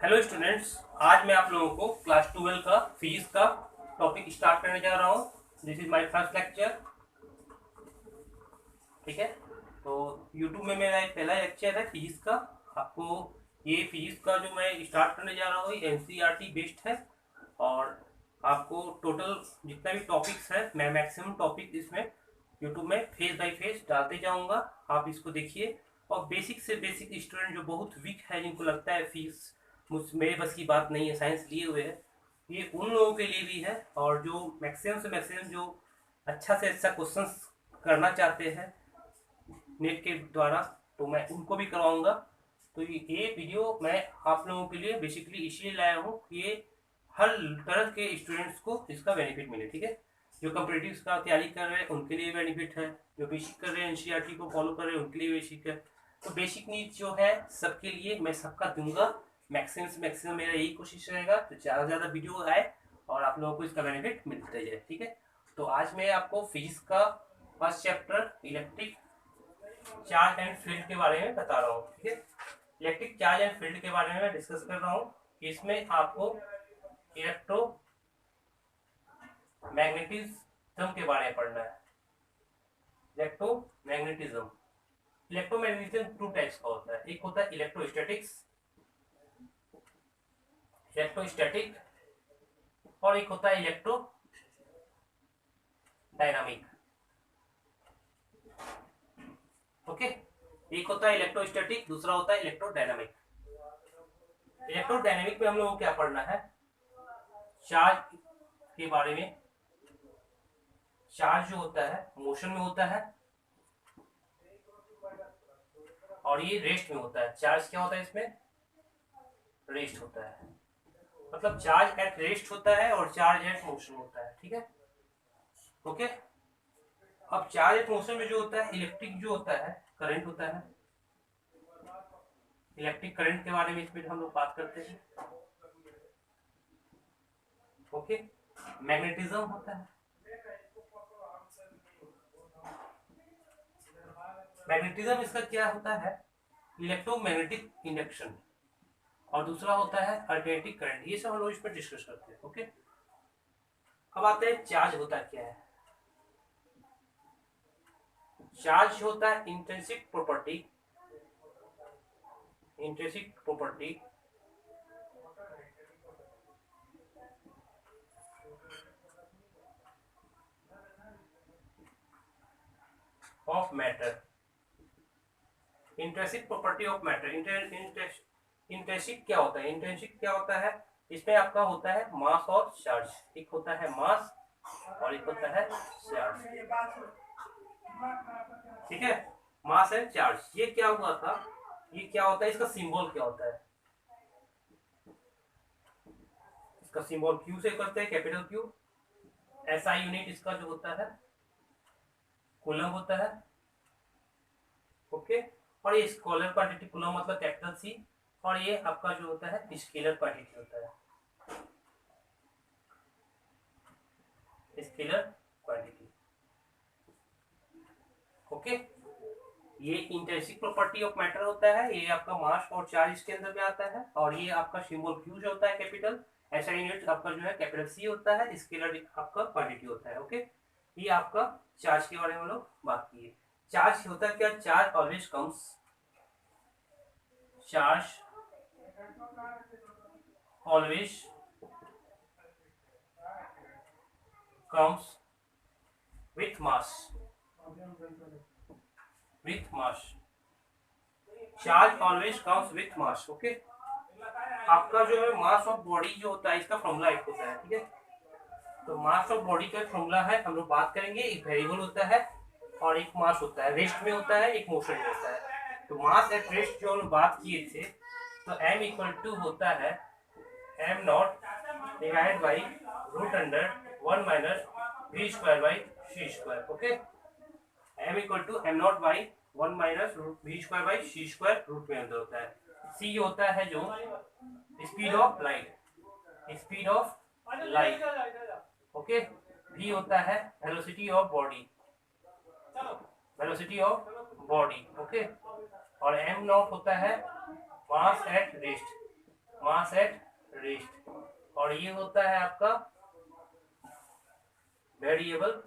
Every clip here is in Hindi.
हेलो स्टूडेंट्स, आज मैं आप लोगों को क्लास 12 का फिजिक्स का टॉपिक स्टार्ट करने जा रहा हूँ। This is my first lecture. ठीक है, तो यूट्यूब में मेरा एक पहला लेक्चर है फिजिक्स का। आपको ये फिजिक्स का जो मैं स्टार्ट करने जा रहा हूँ ये एनसीईआरटी बेस्ड है। और आपको टोटल जितना भी टॉपिक्स है मैं मैक्सिमम टॉपिक इसमें यूट्यूब में फेस बाय फेस डालते जाऊँगा। आप इसको देखिए। और बेसिक से बेसिक स्टूडेंट जो बहुत वीक है, जिनको लगता है फिजिक्स मुझ मेरे बस की बात नहीं है, साइंस लिए हुए है, ये उन लोगों के लिए भी है। और जो मैक्सिमम से मैक्सिमम जो अच्छा से अच्छा क्वेश्चंस करना चाहते हैं नेट के द्वारा, तो मैं उनको भी करवाऊंगा। तो ये वीडियो मैं आप लोगों के लिए बेसिकली इसलिए लाया हूँ कि ये हर तरह के स्टूडेंट्स को इसका बेनिफिट मिले। ठीक है, जो कॉम्पिटिटिव का तैयारी कर रहे हैं उनके लिए बेनिफिट है, जो बेसिक कर रहे हैं एनसीईआरटी को फॉलो कर रहे हैं उनके लिए बेसिक है। तो बेसिक नीड्स जो है सबके लिए मैं सबका दूंगा। मैक्सिमम से मैक्सिमम मेरा यही कोशिश रहेगा तो ज़्यादा से ज़्यादा वीडियो आए और आप लोगों को इसका बेनिफिट मिलता जाए। ठीक है, तो आज मैं आपको फिजिक्स का first chapter electric charge and field के बारे में बता रहा हूँ। ठीक है, इलेक्ट्रिक चार्ज एंड फील्ड के बारे में मैं डिस्कस कर रहा हूँ। इसमें आपको इलेक्ट्रो मैग्नेटिज्म के बारे में पढ़ना है। इलेक्ट्रोमैग्नेटिज्म इलेक्ट्रोमैग्नेटिज्म टू टाइप्स का होता है। एक होता है इलेक्ट्रोस्टैटिक और एक होता है इलेक्ट्रो डायनामिक। ओके, एक होता है इलेक्ट्रोस्टैटिक, दूसरा होता है इलेक्ट्रोडायनामिक। इलेक्ट्रोडायनामिक में हम लोगों को क्या पढ़ना है? चार्ज के बारे में। चार्ज जो होता है मोशन में होता है और ये रेस्ट में होता है। चार्ज क्या होता है इसमें? रेस्ट होता है। मतलब चार्ज एट रेस्ट होता है और चार्ज एट मोशन होता है। ठीक है, ओके। अब चार्ज एट मोशन में जो होता है इलेक्ट्रिक जो होता है करंट होता है। इलेक्ट्रिक करंट के बारे में इसमें हम लोग बात करते हैं। ओके, मैग्नेटिज्म होता है। मैग्नेटिज्म इसका क्या होता है? Electromagnetic induction. और दूसरा होता है अल्टरनेटिंग करंट। ये सब हम लोग इस पर डिस्कस करते हैं। ओके, अब आते हैं चार्ज होता क्या है। चार्ज होता है intrinsic property of matter. Intrinsic property of matter. Intrinsic क्या होता है? इंट्रिंसिक क्या होता है? इसमें आपका होता है मास और चार्ज। एक होता है मास और एक होता है चार्ज। ठीक है, मास एंड चार्ज। ये क्या हुआ था, ये क्या होता है, इसका सिंबल क्या होता है? इसका सिंबल क्यू से करते हैं, कैपिटल क्यू। एसआई यूनिट इसका जो होता है कूलम होता है। ओके, और ये स्केलर क्वांटिटी कूलम मतलब कैपिटल सी। और ये आपका जो होता है स्केलर क्वांटिटी होता है, स्केलर क्वांटिटी। ओके, ये इंट्रिंसिक प्रॉपर्टी ऑफ मैटर होता है। ये आपका मास और चार्ज इसके अंदर में आता है। और ये आपका सिंबल क्यू जो होता है कैपिटल। ऐसा यूनिट आपका जो है कैपिटल सी होता है। स्केलर आपका क्वांटिटी होता है। ओके, ये आपका चार्ज के बारे में हम लोग बात किए। चार्ज होता है क्या? Charge always comes charge always comes with mass charge always comes with mass. Okay, आपका जो है मास ऑफ बॉडी जो होता है इसका फॉर्मूला एक होता है। ठीक है, तो मास ऑफ बॉडी का फॉर्मूला है, हम लोग बात करेंगे। एक वेरिएबल होता है और एक मास होता है, रेस्ट में होता है, एक मोशन में होता है। तो मास एट रेस्ट जो हम बात किए थे, तो m इक्वल टू होता है m naught divide by root under 1 minus v square by c square. Okay, m equal to m naught by 1 minus v square by c square root में अंदर होता है। c होता है जो speed of light, speed of light. Okay, v होता है velocity of body, velocity of body. Okay, और m नॉट होता है mass at rest, mass at rest, और ये होता है आपका वेरिएबल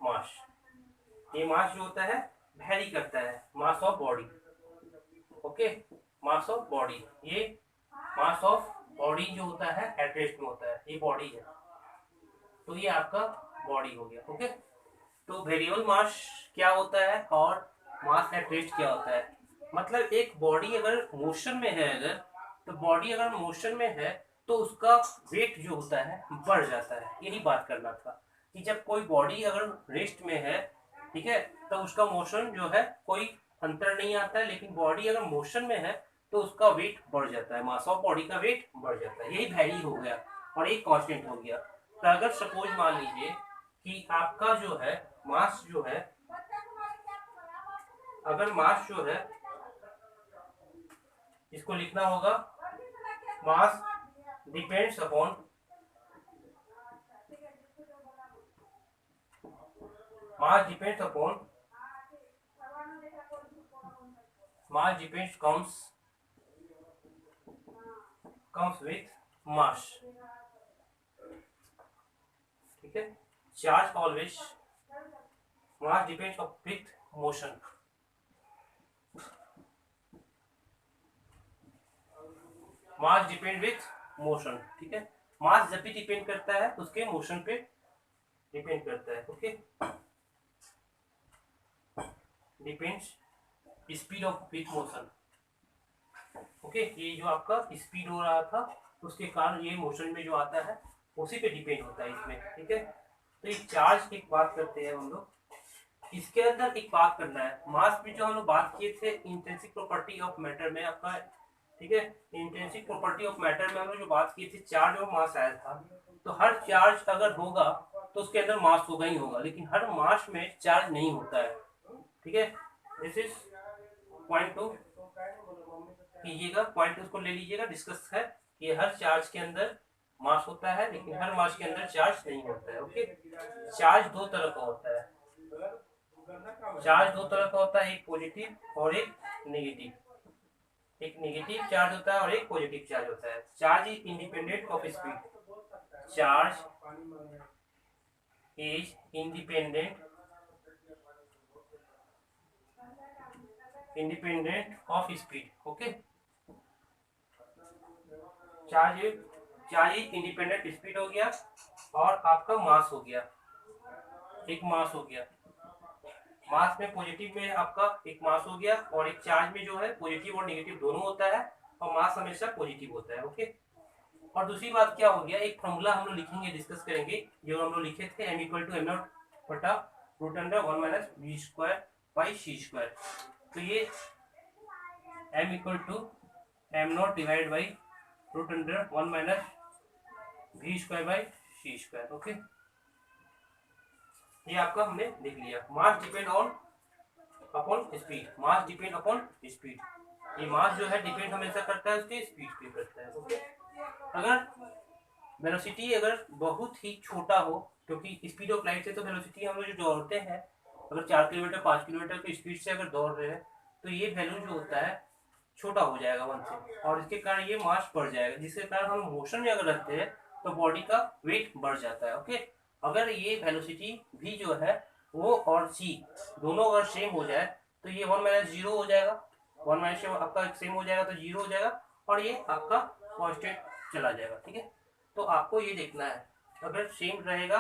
मास। ये मास जो होता है वेरी करता है, mass of body. Okay, mass of body, ये मास ऑफ बॉडी जो होता है एट रेस्ट में होता है, ये बॉडी है, तो ये आपका बॉडी हो गया। ओके, तो वेरिएबल मास क्या होता है और मास एट रेस्ट क्या होता है? मतलब एक बॉडी अगर मोशन में है, अगर तो बॉडी अगर मोशन में है तो उसका वेट जो होता है बढ़ जाता है। यही बात करना था कि जब कोई बॉडी अगर रेस्ट में है, ठीक है, तो उसका मोशन जो है कोई अंतर नहीं आता है, लेकिन बॉडी अगर मोशन में है तो उसका वेट बढ़ जाता है, मास ऑफ बॉडी का वेट बढ़ जाता है। यही वैल्यू हो गया और एक कांस्टेंट हो गया। तो अगर सपोज मान लीजिए कि आपका जो है मास जो है, अगर मास जो है इसको लिखना होगा mass depends upon mass depends upon mass depends comes with mass, ठीक है। Charge always mass depends with motion, mass depend with motion, ठीक है। मास जब भी डिपेंड करता है उसके मोशन पे डिपेंड करता है। Okay, depends speed of with motion. Okay, ये जो आपका स्पीड हो रहा था उसके कारण ये मोशन में जो आता है उसी पे डिपेंड होता है इसमें, ठीक है। तो ये चार्ज की बात करते हैं हम लोग, इसके अंदर एक बात करना है, मास में जो हम लोग बात किए थे इंट्रिंसिक प्रॉपर्टी ऑफ मैटर में आपका, ठीक है। इंट्रिंसिक प्रॉपर्टी ऑफ मैटर में हम लोग जो बात की थी चार्ज और मास आया था, तो हर चार्ज अगर होगा तो उसके अंदर मास होगा ही होगा, लेकिन हर मास में चार्ज नहीं होता है, ठीक है। दिस इज पॉइंट टू कीजिएगा, पॉइंट उसको ले लीजिएगा, डिस्कस है कि हर चार्ज के अंदर मास होता है लेकिन हर मास के अंदर चार्ज नहीं होता है। ओके, चार्ज दो तरह का होता है, चार्ज दो तरह का होता है, एक पॉजिटिव और एक नेगेटिव। एक नेगेटिव चार्ज होता है और एक पॉजिटिव चार्ज होता है। Charge is independent of speed, charge is independent of speed. Okay, charge is independent speed हो गया और आपका मास हो गया, एक मास हो गया। मास में पॉजिटिव में आपका एक मास हो गया और एक चार्ज में जो है पॉजिटिव और नेगेटिव दोनों होता है और मास हमेशा पॉजिटिव होता है। ओके, और दूसरी बात क्या हो गया, एक फॉर्मूला हम लोग लिखेंगे, डिस्कस करेंगे, जो हम लोग लिखे थे m equal to m naught बटा root under 1 minus v square by c square. तो ये m equal to m naught divide by root under 1 minus v square by c square. Okay, ये आपका हमने लिख लिया। Mass depend on upon speed, mass depend upon speed, ये मास जो है डिपेंड हमेशा करता है उसके स्पीड पे करता है। ओके, अगर वेलोसिटी अगर बहुत ही छोटा हो, क्योंकि स्पीड ऑफ लाइट से तो वेलोसिटी हम लोग जो दौड़ते हैं अगर 4 किलोमीटर 5 किलोमीटर की स्पीड से अगर दौड़ रहे हैं तो ये वैल्यू जो होता है छोटा हो जाएगा 1 से, और इसके कारण ये मास बढ़ जाएगा, जिसके कारण हम मोशन में अगर रखते हैं तो बॉडी का वेट बढ़ जाता है। ओके, अगर ये वेलोसिटी भी जो है वो और सी दोनों अगर सेम हो जाए तो ये 1 माइनस जीरो हो जाएगा, 1 माइनस आपका सेम हो जाएगा तो जीरो हो जाएगा और ये आपका कांस्टेंट चला जाएगा, ठीक है। तो आपको ये देखना है, अगर सेम रहेगा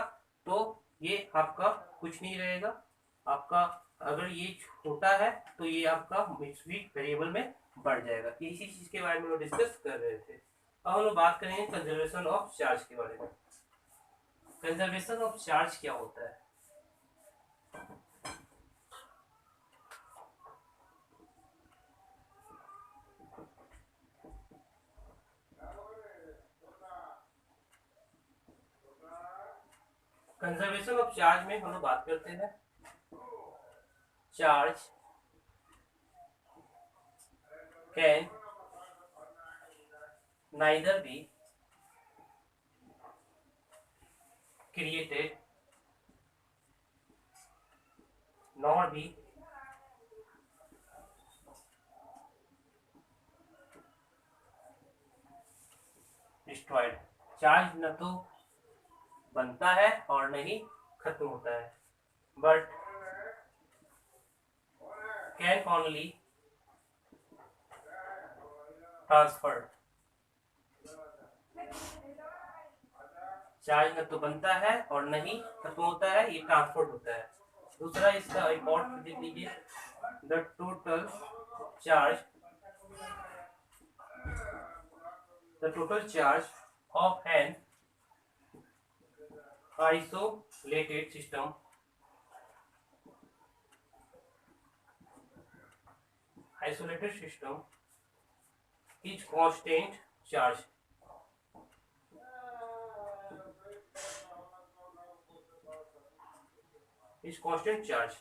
तो ये आपका कुछ नहीं रहेगा, आपका अगर ये छोटा है तो ये आपका वेरिएबल में बढ़ जाएगा। इसी चीज के बारे में हम डिस्कस कर रहे थे। अब हम लोग बात करेंगे कंजर्वेशन ऑफ चार्ज के बारे में। कंजर्वेशन ऑफ चार्ज क्या होता है? कंजर्वेशन ऑफ चार्ज में हम लोग बात करते हैं, charge can neither be created nor be destroyed. Charge न तो बनता है और न ही खत्म होता है, but can only transferred. Charge न तो बनता है और न ही खत्म होता है, ये ट्रांसपोर्ट होता है। दूसरा इसका इम्पोर्टेंट देख लीजिए, the total charge of an isolated system is constant charge.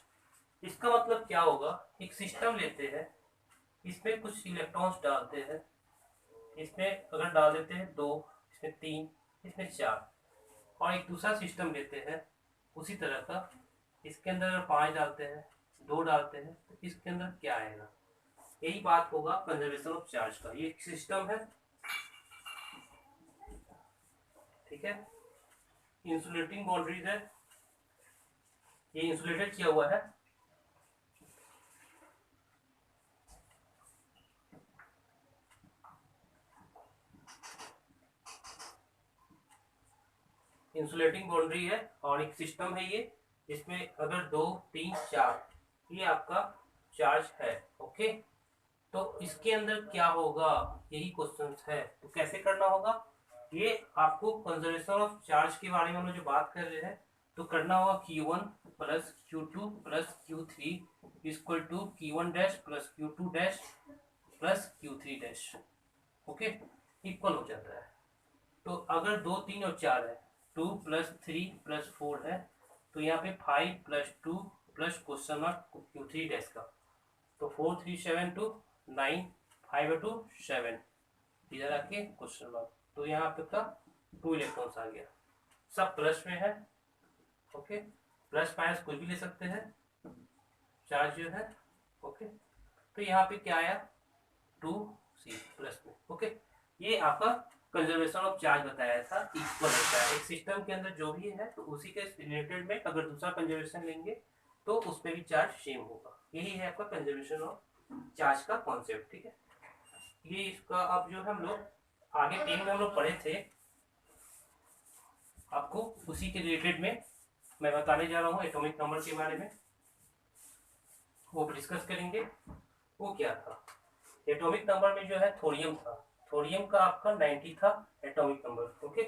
इसका मतलब क्या होगा, एक सिस्टम लेते हैं, इसमें कुछ इलेक्ट्रॉन्स डालते हैं, इसमें अगर डाल देते हैं 2, इसमें 3, इसमें 4, और एक दूसरा सिस्टम लेते हैं उसी तरह का, इसके अंदर अगर 5 डालते हैं, 2 डालते हैं, तो इसके अंदर क्या आएगा। यही बात होगा कंजर्वेशन ऑफ चार्ज का। ये सिस्टम है, ठीक है, इंसुलेटिंग बाउंड्रीज है, ये इंसुलेटेड किया हुआ है, इंसुलेटिंग बाउंड्री है, और एक सिस्टम है ये, जिसमें अगर 2, 3, 4 ये आपका चार्ज है। ओके, तो इसके अंदर क्या होगा, यही क्वेश्चन है। तो कैसे करना होगा, ये आपको कंजर्वेशन ऑफ चार्ज के बारे में हम जो बात कर रहे हैं, तो करना होगा Q1 plus Q2 plus Q3 equal to Q1 dash plus Q2 dash plus Q3 dash. Okay, equal हो जाता है। तो अगर 2, 3 और 4 है, 2 प्लस 3 प्लस 4 है, तो यहाँ पे 5 plus 2 plus question mark Q3 dash का, तो 4, 3, 7 2 9, 5 2 7, इधर आके क्वेश्चन मार्क, तो यहाँ पे का 2 इलेक्ट्रॉन्स आ गया, सब प्लस में है। ओके, प्लस माइनस कुछ भी ले सकते हैं चार्ज जो है। ओके, तो यहाँ पे क्या आया 2C प्लस में। ओके, ये आपका कंजर्वेशन ऑफ चार्ज बताया था, इक्वल होता है। एक सिस्टम के अंदर जो भी है तो उसी के रिलेटेड में अगर दूसरा कंजर्वेशन लेंगे तो उसमें भी चार्ज सेम होगा। यही है आपका कंजर्वेशन ऑफ चार्ज का कॉन्सेप्ट, ठीक है। ये इसका अब जो हम लोग आगे 3 में हम लोग पढ़े थे, आपको उसी के रिलेटेड में मैं बताने जा रहा हूँ एटॉमिक नंबर के बारे में, वो डिस्कस करेंगे। वो क्या था, एटॉमिक नंबर में जो है थोरियम था, थोरियम का आपका 90 था एटॉमिक नंबर। ओके,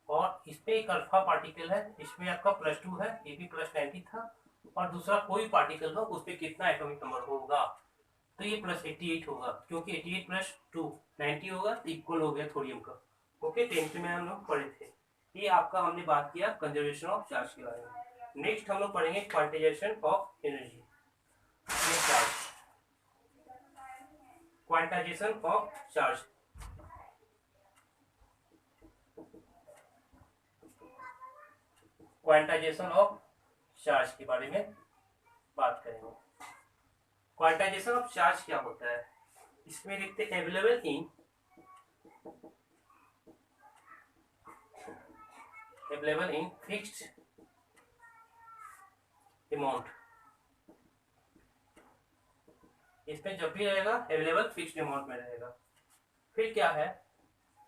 और इसमें एक अल्फा पार्टिकल है, इसमें आपका +2 है, ये भी +90 था, और दूसरा कोई पार्टिकल हो उस पर कितना एटॉमिक नंबर होगा, तो ये +88 होगा, क्योंकि 88 प्लस 2 90 होगा, तो इक्वल हो गया थोरियम का। ओके, 10th में हम लोग पढ़े थे। ये आपका हमने बात किया कंजर्वेशन ऑफ चार्ज के बारे में। नेक्स्ट हम लोग पढ़ेंगे quantization of energy, quantization of charge. Quantization of charge के बारे में बात करेंगे। क्वांटाइजेशन ऑफ चार्ज क्या होता है, इसमें लिखते हैं अवेलेबल इन फिक्स्ड अमाउंट। इसमें जब भी रहेगा अवेलेबल फिक्स्ड अमाउंट में रहेगा। फिर क्या है,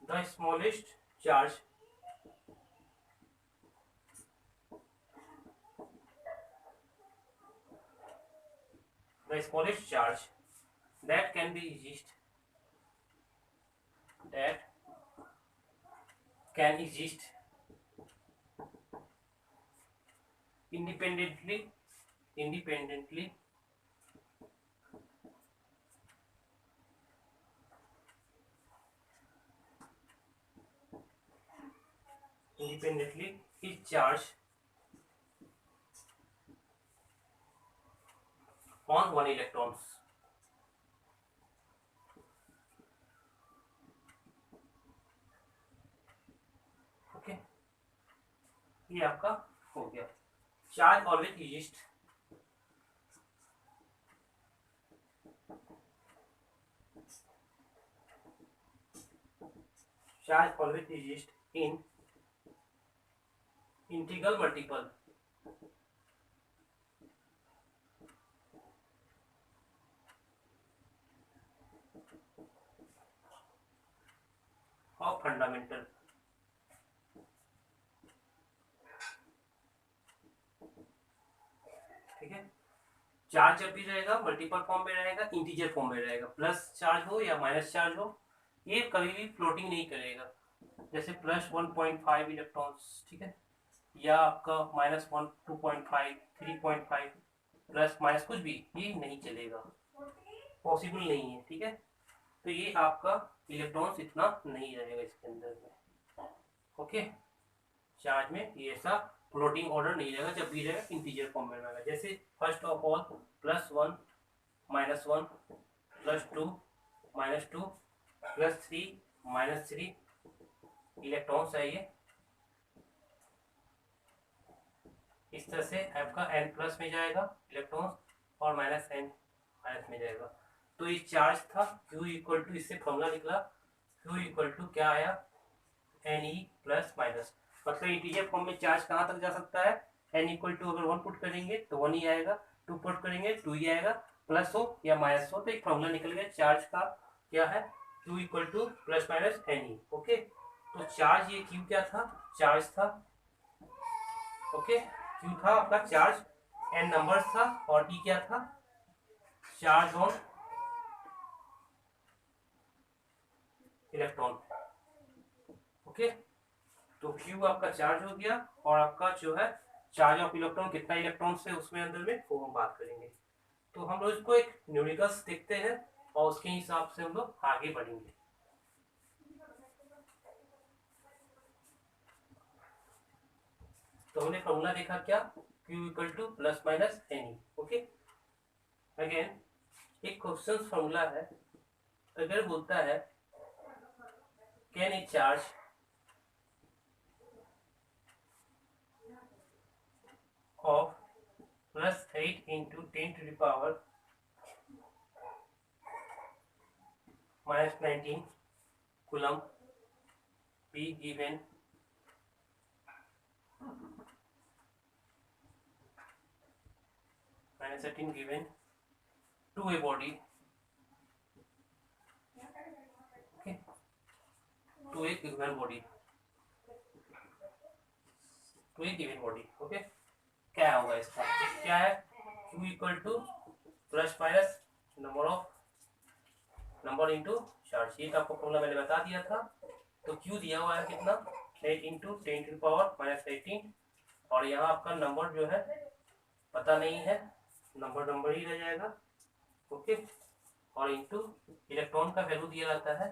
the smallest charge that can exist independently is charged on 1 electrons। Okay, ये आपका हो गया। Charge always exist charge always exist in integral multiple of fundamental. ठीक है, चार्ज जब भी रहेगा मल्टीपल फॉर्म में रहेगा, इंटीजर फॉर्म में रहेगा, प्लस चार्ज हो या माइनस चार्ज हो, ये कभी भी फ्लोटिंग नहीं करेगा। जैसे प्लस 1.5 इलेक्ट्रॉन्स, ठीक है, या आपका माइनस 1, 2.5, 3.5, प्लस माइनस कुछ भी, ये नहीं चलेगा, पॉसिबल नहीं है। ठीक है, तो ये आपका इलेक्ट्रॉन्स इतना नहीं रहेगा इसके अंदर में। ओके, चार्ज में ये ऐसा फ्लोटिंग ऑर्डर नहीं रहेगा, जब भी रहेगा इंटीजर फॉर्म में रहेगा। जैसे फर्स्ट ऑफ ऑल +1, -1, +2, -2, +3, -3 इलेक्ट्रॉन्स है ये। इस तरह से आपका n+ में जाएगा इलेक्ट्रॉन्स और -n माइनस में जाएगा। तो ये चार्ज था Q इक्वल टू, इससे फॉर्मूला निकला Q इक्वल टू क्या आया, Ne+- मतलब इंटीजर फॉर्म में चार्ज कहाँ तक जा सकता है, n इक्वल टू अगर 1 पुट करेंगे तो 1 ही आएगा, 2 पुट करेंगे 2 ही आएगा, प्लस हो या माइनस हो। तो एक फॉर्मूला निकल गया चार्ज का, क्या है, Q equal to +- Ne। Okay, तो चार्ज ये Q क्या था, चार्ज था। ओके, Q था आपका चार्ज, n नंबर्स था, और E क्या था, चार्ज ऑन इलेक्ट्रॉन। ओके, तो Q आपका चार्ज हो गया, और आपका जो है चार्ज ऑफ इलेक्ट्रॉन, कितना इलेक्ट्रॉन से उसमें अंदर में, वो हम बात करेंगे। तो हम लोग इसको एक न्यूमेरिकल्स देखते हैं और उसके हिसाब से हम लोग आगे बढ़ेंगे। तो हमने फॉर्मूला देखा क्या, Q equal to +- Ne। Okay, again एक क्वेश्चन फॉर्मूला है, अगर बोलता है can a charge of +8 into 10 to the power -19 coulomb be given -18 given to a body, okay, to a given body, to a given body। Okay, क्या होगा इसका, क्या है, Q equal to +- number into charge. ये तो आपको फॉर्मूला मैंने बता दिया था। तो Q दिया हुआ है कितना, 8 into 10 to the power -18, और यहाँ आपका नंबर जो है पता नहीं है, नंबर ही रह जाएगा। ओके, और इंटू इलेक्ट्रॉन का वैल्यू दिया जाता है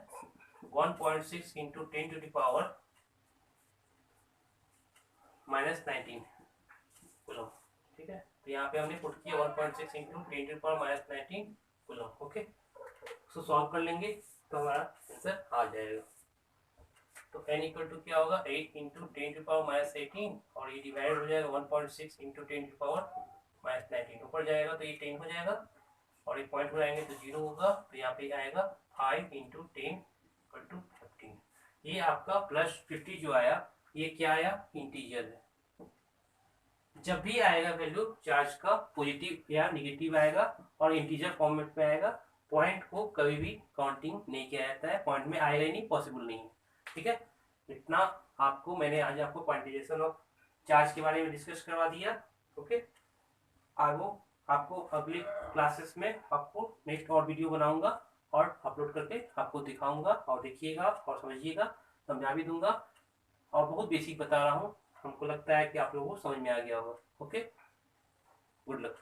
1.6 into 10 to the power -19 coulomb. ठीक है, तो यहाँ पे हमने पुट किया 1.6 into 10 to the power -19 coulomb. Okay, उसको सॉल्व कर लेंगे तो हमारा आंसर आ जाएगा। तो n इक्वल टू क्या होगा, 8 into 10 to the power -18, और ये डिवाइड हो जाएगा 1.6 into 10 to the power -19, ऊपर जाएगा तो ये 10 हो जाएगा, और ये पॉइंट बनाएंगे तो 0 होगा, तो यहाँ पे आएगा 5 into 10 इक्वल टू 15। ये आपका +50 जो आया, ये क्या आया, इंटीजर है। जब भी आएगा वैल्यू चार्ज का पॉजिटिव या निगेटिव आएगा और इंटीजर फॉर्मेट में आएगा, पॉइंट को कभी भी काउंटिंग नहीं किया जाता है, पॉइंट में आएगा ही नहीं, पॉसिबल नहीं है। ठीक है, इतना आपको मैंने आज आपको क्वांटिजेशन ऑफ चार्ज के बारे में डिस्कस करवा दिया। ओके, आगे आपको अगले क्लासेस में आपको नेक्स्ट और वीडियो बनाऊंगा और अपलोड करके आपको दिखाऊंगा, और देखिएगा और समझिएगा, समझा भी दूंगा, और बहुत बेसिक बता रहा हूँ, हमको लगता है कि आप लोगों को समझ में आ गया होगा। Okay, good luck.